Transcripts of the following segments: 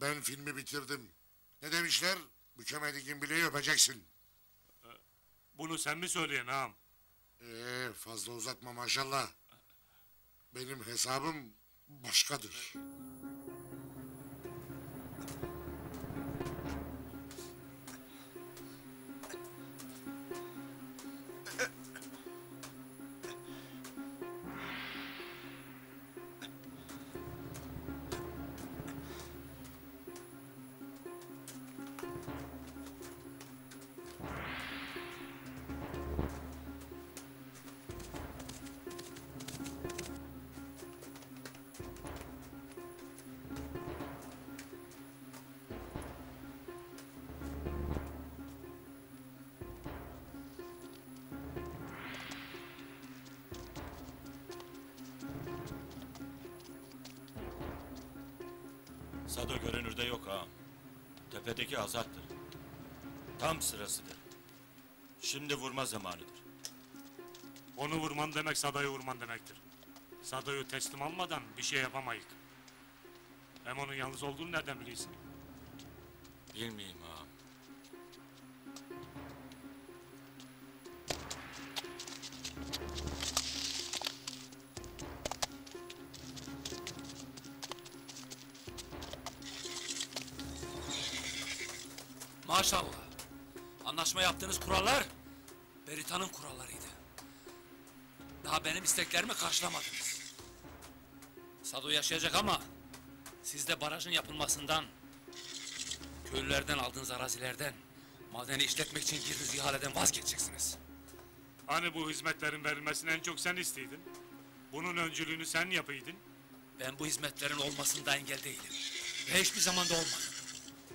Ben filmi bitirdim. Ne demişler? Bükemediğin bileği öpeceksin. Bunu sen mi söylüyorsun ağam? Fazla uzatma maşallah. Benim hesabım başkadır. Sado görünürde yok ağam. Tepedeki Azat'tır. Tam sırasıdır. Şimdi vurma zamanıdır. Onu vurman demek Sado'yu vurman demektir. Sado'yu teslim almadan bir şey yapamayız. Hem onun yalnız olduğunu nereden biliyorsun? Bilmeyeyim ağam. Maşallah. Anlaşma yaptığınız kurallar Berita'nın kurallarıydı. Daha benim isteklerimi karşılamadınız. Sado yaşayacak ama siz de barajın yapılmasından, köylülerden aldığınız arazilerden, madeni işletmek için girdiğiniz ihaleden vazgeçeceksiniz. Hani bu hizmetlerin verilmesini en çok sen isteydin? Bunun öncülüğünü sen yapıydın. Ben bu hizmetlerin olmasında engel değilim. Ve hiçbir zaman da olmadım.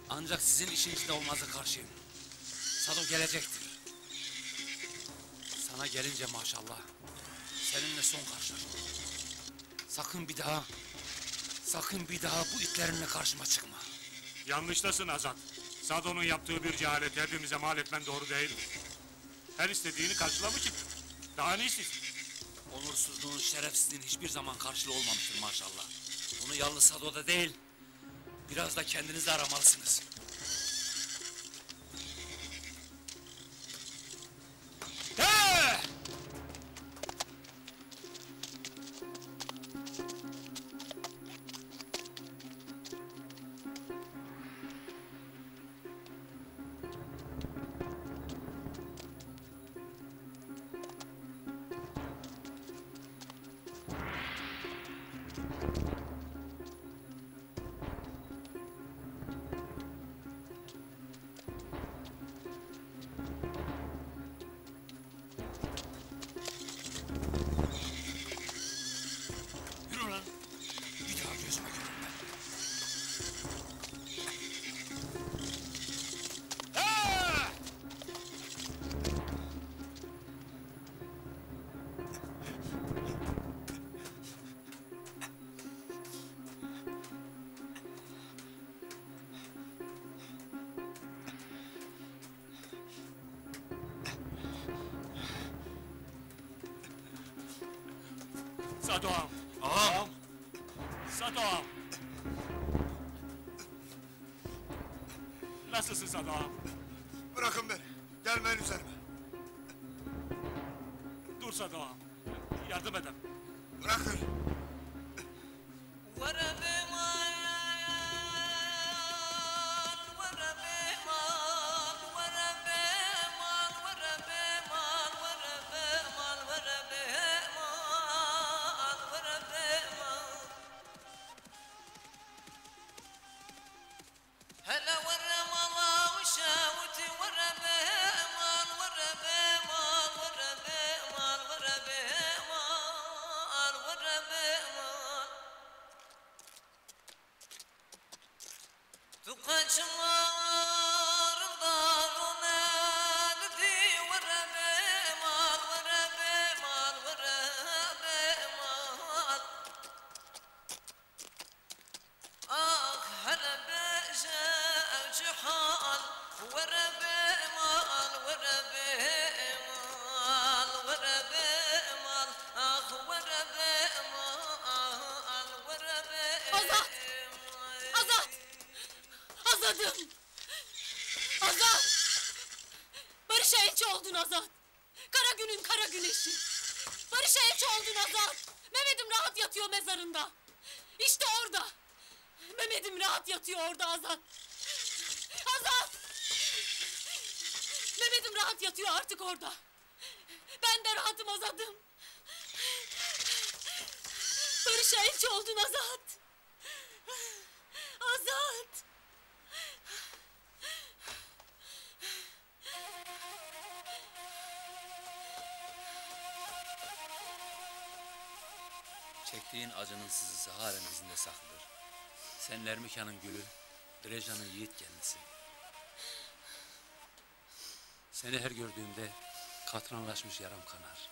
Ancak sizin işin içinde olmazsa karşıyım. Sado gelecektir. Sana gelince maşallah, seninle son karşılaşma. Sakın bir daha bu itlerinle karşıma çıkma. Yanlıştasın Azat. Sado'nun yaptığı bir cehaleti hepimize mal etmen doğru değildir. Her istediğini karşılamışım. Daha ne istiyorsun? Onursuzluğun, şerefsizliğin hiçbir zaman karşılığı olmamıştır maşallah. Bunu yalnız Sado'da değil, biraz da kendinizde aramalısınız. Yürü lan! Bir daha gözüme görünme. Sado ağam. Ağam! Sado ağam. Nasılsın Sado ağam? Bırakın beni. Gelmeyin üzerime. Dur Sado ağam. Yardım edem. Bırakın. Azat! Azat! Azadım! Azat! Barış'a elçi oldun Azat! Kara günün kara güneşi! Barış'a elçi oldun Azat! Mehmet'im rahat yatıyor mezarında! İşte orada! Mehmet'im rahat yatıyor orada Azat! Azat! Mehmet'im rahat yatıyor artık orada! Ben de rahatım Azat'ım! Barış'a elçi oldun Azat! Azat! Çektiğin acının sızısı halen izinde saklıdır. Sen Lermikan'ın gülü, Brejan'ın yiğit kendisi. Seni her gördüğümde katranlaşmış yaram kanar.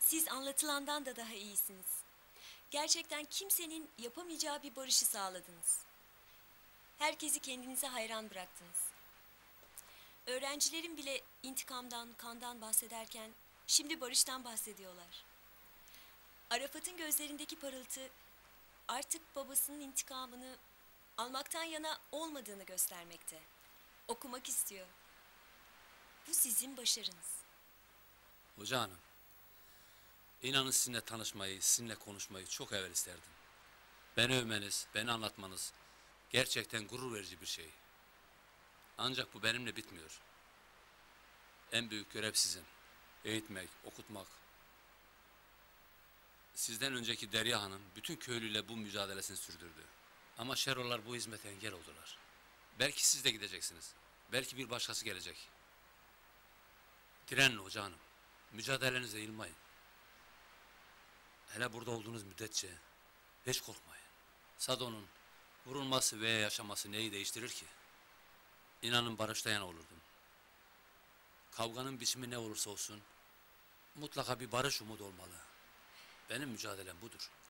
Siz anlatılandan da daha iyisiniz. Gerçekten kimsenin yapamayacağı bir barışı sağladınız. Herkesi kendinize hayran bıraktınız. Öğrencilerin bile intikamdan, kandan bahsederken şimdi barıştan bahsediyorlar. Arafat'ın gözlerindeki parıltı artık babasının intikamını almaktan yana olmadığını göstermekte. Okumak istiyor. Bu sizin başarınız. Hoca hanım, inanın sizinle tanışmayı, sizinle konuşmayı çok evvel isterdim. Beni övmeniz, beni anlatmanız gerçekten gurur verici bir şey. Ancak bu benimle bitmiyor. En büyük görev sizin. Eğitmek, okutmak. Sizden önceki Derya Hanım bütün köylüyle bu mücadelesini sürdürdü. Ama Şerolar bu hizmete engel oldular. Belki siz de gideceksiniz. Belki bir başkası gelecek. Direnin hoca hanım. Mücadelenize yılmayın. Hele burada olduğunuz müddetçe hiç korkmayın. Sado'nun vurulması veya yaşaması neyi değiştirir ki? İnanın barışta yana olurdum. Kavganın biçimi ne olursa olsun mutlaka bir barış umudu olmalı. Benim mücadelem budur.